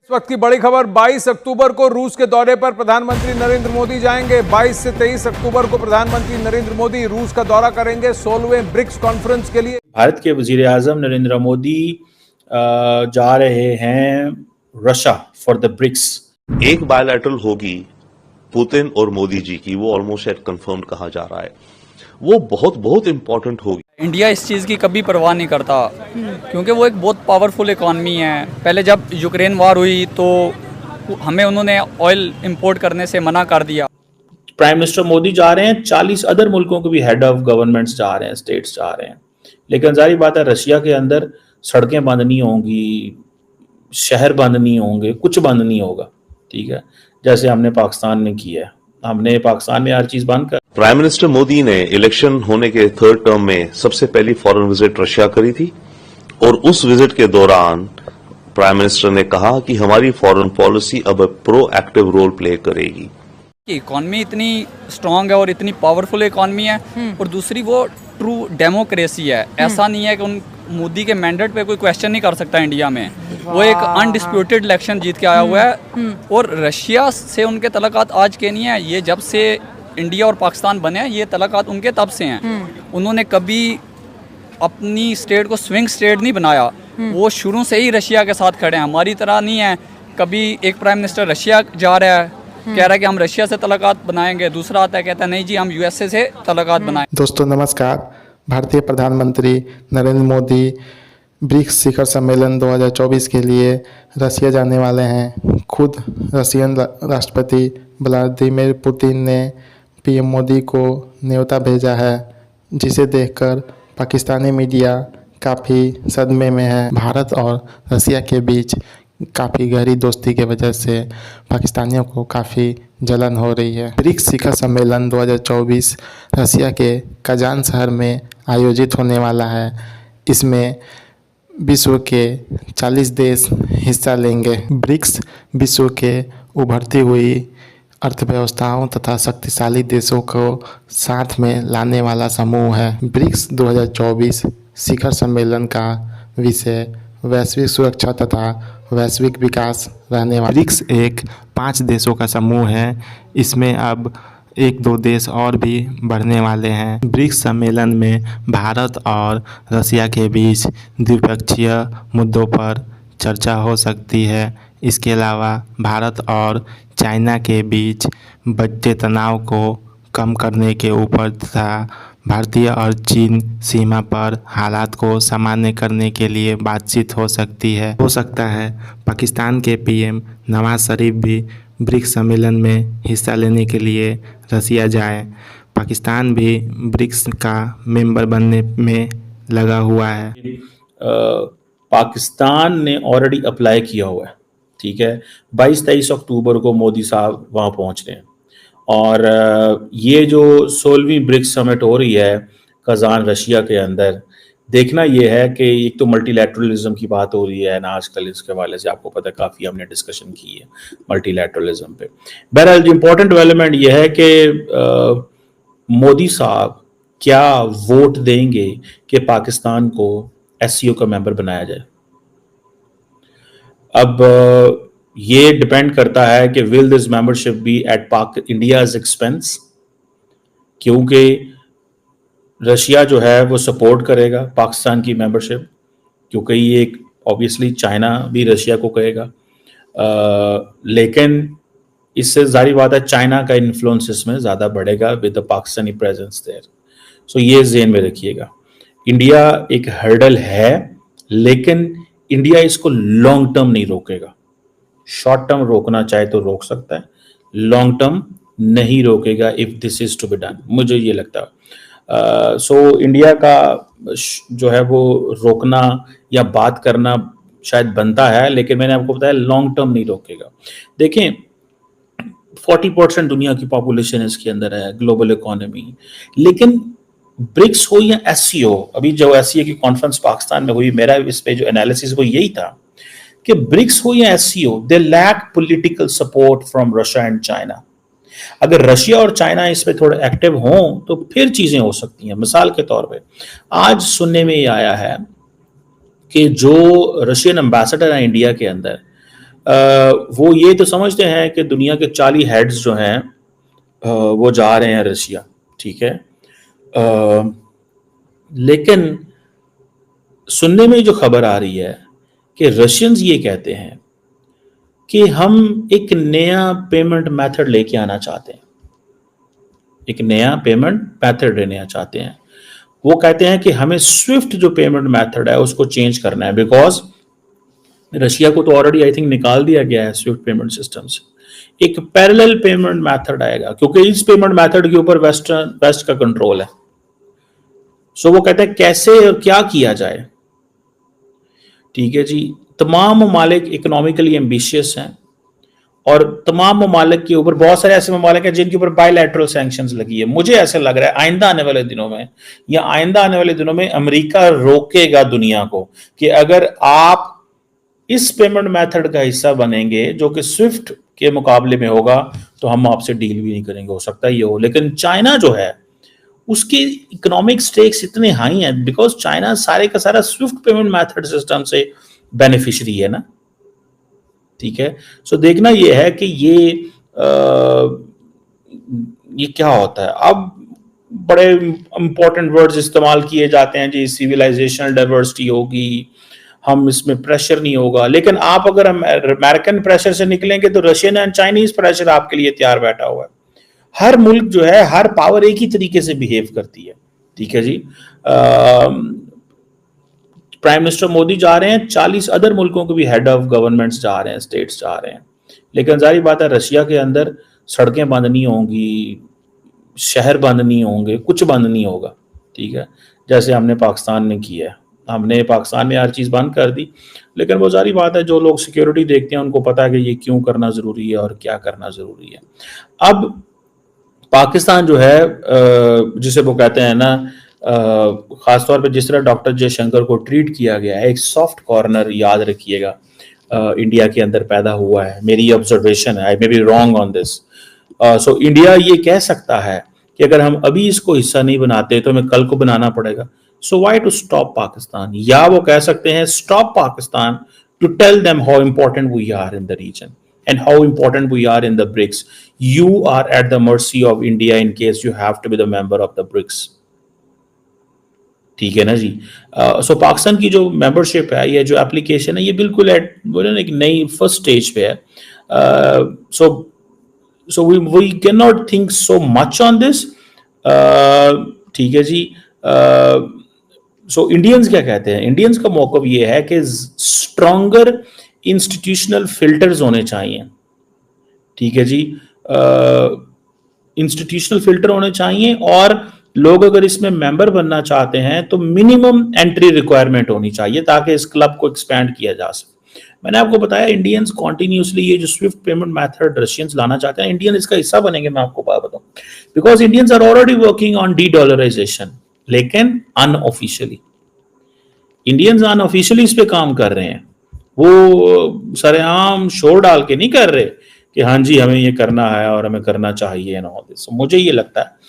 इस वक्त की बड़ी खबर, 22 अक्टूबर को रूस के दौरे पर प्रधानमंत्री नरेंद्र मोदी जाएंगे। 22 से 23 अक्टूबर को प्रधानमंत्री नरेंद्र मोदी रूस का दौरा करेंगे 16वें ब्रिक्स कॉन्फ्रेंस के लिए। भारत के वजीर आजम नरेंद्र मोदी जा रहे हैं रशिया फॉर द ब्रिक्स। एक बायलैटरल होगी पुतिन और मोदी जी की, वो ऑलमोस्ट एट कंफर्म कहा जा रहा है, वो बहुत इंपॉर्टेंट होगी। इंडिया इस चीज़ की कभी परवाह नहीं करता क्योंकि वो एक बहुत पावरफुल इकॉनमी है। पहले जब यूक्रेन वार हुई तो हमें उन्होंने ऑयल इंपोर्ट करने से मना कर दिया। प्राइम मिनिस्टर मोदी जा रहे हैं, 40 अदर मुल्कों के भी हेड ऑफ गवर्नमेंट्स जा रहे हैं, स्टेट्स जा रहे हैं। लेकिन जारी बात है, रशिया के अंदर सड़कें बंद नहीं होंगी, शहर बंद नहीं होंगे, कुछ बंद नहीं होगा। ठीक है, जैसे हमने पाकिस्तान में किया है, हमने पाकिस्तान में हर चीज बंद कर। प्राइम मिनिस्टर मोदी ने इलेक्शन होने के थर्ड टर्म में सबसे पहली फॉरेन विजिट रशिया करी थी और उस विजिट के दौरान प्राइम मिनिस्टर ने कहा कि हमारी फॉरेन पॉलिसी अब प्रोएक्टिव रोल प्ले करेगी। इकॉनमी इतनी स्ट्रांग है और इतनी पावरफुल इकॉनमी है और दूसरी वो ट्रू डेमोक्रेसी है। ऐसा नहीं है कि उन मोदी के मैंडेट पे कोई क्वेश्चन नहीं कर सकता इंडिया में। वो एक अनडिस्प्यूटेड इलेक्शन जीत के आया हुआ है और रशिया से उनके तल्लुकात आज के नहीं है, ये जब से इंडिया और पाकिस्तान बने हैं ये तल्लुकात उनके तब से हैं। उन्होंने कभी अपनी स्टेट को स्विंग स्टेट नहीं बनाया, वो शुरू से ही रशिया के साथ खड़े हैं। हमारी तरह नहीं है, कभी एक प्राइम मिनिस्टर रशिया जा रहा है, कह रहा है कि हम रशिया से तल्लुकात बनाएंगे, दूसरा आता है कहता है नहीं जी हम यूएसए से तल्लुकात बनाएंगे। दोस्तों नमस्कार। भारतीय प्रधानमंत्री नरेंद्र मोदी ब्रिक्स शिखर सम्मेलन 2024 के लिए रशिया जाने वाले हैं। खुद रशियन राष्ट्रपति व्लादिमीर पुतिन ने पीएम मोदी को न्योता भेजा है, जिसे देखकर पाकिस्तानी मीडिया काफ़ी सदमे में है। भारत और रशिया के बीच काफ़ी गहरी दोस्ती की वजह से पाकिस्तानियों को काफ़ी जलन हो रही है। ब्रिक्स शिखर सम्मेलन 2024 रशिया के कजान शहर में आयोजित होने वाला है। इसमें विश्व के 40 देश हिस्सा लेंगे। ब्रिक्स विश्व के उभरती हुई अर्थव्यवस्थाओं तथा शक्तिशाली देशों को साथ में लाने वाला समूह है। ब्रिक्स 2024 शिखर सम्मेलन का विषय वैश्विक सुरक्षा तथा वैश्विक विकास रहने वाला। ब्रिक्स एक 5 देशों का समूह है। इसमें अब 1-2 देश और भी बढ़ने वाले हैं। ब्रिक्स सम्मेलन में भारत और रशिया के बीच द्विपक्षीय मुद्दों पर चर्चा हो सकती है। इसके अलावा भारत और चाइना के बीच बढ़ते तनाव को कम करने के ऊपर तथा भारतीय और चीन सीमा पर हालात को सामान्य करने के लिए बातचीत हो सकती है। हो सकता है पाकिस्तान के पीएम नवाज शरीफ भी ब्रिक्स सम्मेलन में हिस्सा लेने के लिए रशिया जाए। पाकिस्तान भी ब्रिक्स का मेंबर बनने में लगा हुआ है। पाकिस्तान ने ऑलरेडी अप्लाई किया हुआ है। ठीक है, 22-23 अक्टूबर को मोदी साहब वहाँ पहुँच रहे हैं और ये जो 16वीं ब्रिक्स समिट हो रही है कजान रशिया के अंदर, देखना ये है कि एक तो मल्टीलैटरलिज्म की बात हो रही है ना आजकल, इसके हवाले से आपको पता है काफ़ी हमने डिस्कशन की है मल्टीलैटरलिज्म पे। बहरहाल जो इम्पोर्टेंट डेवलपमेंट ये है कि मोदी साहब क्या वोट देंगे कि पाकिस्तान को एससीओ का मेंबर बनाया जाए। अब ये डिपेंड करता है कि will this membership be at India's expense, क्योंकि रशिया जो है वो सपोर्ट करेगा पाकिस्तान की मेंबरशिप, क्योंकि ये एक ऑब्वियसली चाइना भी रशिया को कहेगा, लेकिन इससे जारी बात है चाइना का इन्फ्लुएंस इसमें ज़्यादा बढ़ेगा with the Pakistani presence there. So ये ज़हन में रखिएगा, इंडिया एक हर्डल है लेकिन इंडिया इसको लॉन्ग टर्म नहीं रोकेगा। शॉर्ट टर्म रोकना चाहे तो रोक सकता है, लॉन्ग टर्म नहीं रोकेगा if this is to be done, मुझे ये लगता है। सो इंडिया का जो है वो रोकना या बात करना शायद बनता है, लेकिन मैंने आपको बताया लॉन्ग टर्म नहीं रोकेगा। देखें 40% दुनिया की पॉपुलेशन इसके अंदर है, ग्लोबल इकोनॉमी, लेकिन ब्रिक्स हो या एससीओ, अभी जो एससीओ की कॉन्फ्रेंस पाकिस्तान में हुई, मेरा इस पे जो एनालिसिस वो यही था कि ब्रिक्स हो या SCO, they lack political support from Russia and China. अगर रशिया और चाइना इस पे थोड़े एक्टिव हों तो फिर चीजें हो सकती हैं। मिसाल के तौर पे आज सुनने में ये आया है कि जो रशियन एम्बेसडर है इंडिया के अंदर, वो ये तो समझते हैं कि दुनिया के 40 हेड्स जो हैं वो जा रहे हैं रशिया, ठीक है। लेकिन सुनने में जो खबर आ रही है कि रशियंस ये कहते हैं कि हम एक नया पेमेंट मेथड लेके आना चाहते हैं, एक नया पेमेंट मेथड लेना चाहते हैं। वो कहते हैं कि हमें स्विफ्ट जो पेमेंट मेथड है उसको चेंज करना है, बिकॉज रशिया को तो ऑलरेडी आई थिंक निकाल दिया गया है स्विफ्ट पेमेंट सिस्टम से। एक पैरेलल पेमेंट मेथड आएगा, क्योंकि इस पेमेंट मेथड के ऊपर वेस्ट का कंट्रोल है। सो वो कहते हैं कैसे और क्या किया जाए, ठीक है जी। तमाम ममालिक इकोनॉमिकली एम्बिशियस हैं और तमाम ममालिक के ऊपर, बहुत सारे ऐसे ममालिक हैं जिनके ऊपर बायलैटरल सैंक्शंस लगी है। मुझे ऐसे लग रहा है आइंदा आने वाले दिनों में या आइंदा आने वाले दिनों में अमेरिका रोकेगा दुनिया को कि अगर आप इस पेमेंट मेथड का हिस्सा बनेंगे जो कि स्विफ्ट के मुकाबले में होगा तो हम आपसे डील भी नहीं करेंगे। हो सकता है ये हो, लेकिन चाइना जो है उसकी इकोनॉमिक स्टेक्स इतने हाई हैं बिकॉज चाइना सारे का सारा स्विफ्ट पेमेंट मेथड सिस्टम से बेनिफिशियरी है ना, ठीक है। सो देखना ये है कि ये क्या होता है। अब बड़े इंपॉर्टेंट वर्ड्स इस्तेमाल किए जाते हैं जी, सिविलाइजेशनल डाइवर्सिटी होगी, हम इसमें प्रेशर नहीं होगा। लेकिन आप अगर अमेरिकन प्रेशर से निकलेंगे तो रशियन एंड चाइनीज प्रेशर आपके लिए तैयार बैठा हुआ है। हर मुल्क जो है, हर पावर एक ही तरीके से बिहेव करती है, ठीक है जी। प्राइम मिनिस्टर मोदी जा रहे हैं, 40 अदर मुल्कों के भी हेड ऑफ गवर्नमेंट्स जा रहे हैं, स्टेट्स जा रहे हैं। लेकिन जाहिर बात है रशिया के अंदर सड़कें बंद नहीं होंगी, शहर बंद नहीं होंगे, कुछ बंद नहीं होगा, ठीक है। जैसे हमने पाकिस्तान में किया है, हमने पाकिस्तान में हर चीज़ बंद कर दी। लेकिन वो जारी बात है जो लोग सिक्योरिटी देखते हैं उनको पता है कि ये क्यों करना ज़रूरी है और क्या करना ज़रूरी है। अब पाकिस्तान जो है जिसे वो कहते हैं ना, खासतौर पे जिस तरह डॉक्टर जयशंकर को ट्रीट किया गया है, एक सॉफ्ट कॉर्नर याद रखिएगा इंडिया के अंदर पैदा हुआ है। मेरी ऑब्जर्वेशन है, I may be wrong on this. So India ये कह सकता है कि अगर हम अभी इसको हिस्सा नहीं बनाते तो हमें कल को बनाना पड़ेगा। So why to stop Pakistan, या वो कह सकते हैं stop Pakistan to tell them how important we are in the region and how important we are in the BRICS. You are at the mercy of India in case you have to be the member of the BRICS. ठीक है ना जी। सो पाकिस्तान की जो membership है, ये जो application है, ये बिल्कुल एक नई फर्स्ट स्टेज पे है। So we can not think so much on this, ठीक है जी। सो इंडियंस क्या कहते हैं, इंडियंस का मौक़िफ़ ये है कि स्ट्रॉन्गर इंस्टीट्यूशनल फिल्टर्स होने चाहिए, ठीक है जी। इंस्टीट्यूशनल फिल्टर होने चाहिए और लोग अगर इसमें मेंबर बनना चाहते हैं तो मिनिमम एंट्री रिक्वायरमेंट होनी चाहिए ताकि इस क्लब को एक्सपैंड किया जा सके। मैंने आपको बताया इंडियंस कॉन्टिन्यूसली ये जो स्विफ्ट पेमेंट मेथड रशियंस लाना चाहते हैं, इंडियन इसका हिस्सा बनेंगे। मैं आपको बात बताऊं, because Indians are already working on dedollarization, लेकिन अनऑफिशियली इंडियंस अनऑफिशियली इस पे काम कर रहे हैं। वो सरेआम शोर डाल के नहीं कर रहे कि हाँ जी हमें ये करना है और हमें करना चाहिए ना। मुझे ये लगता है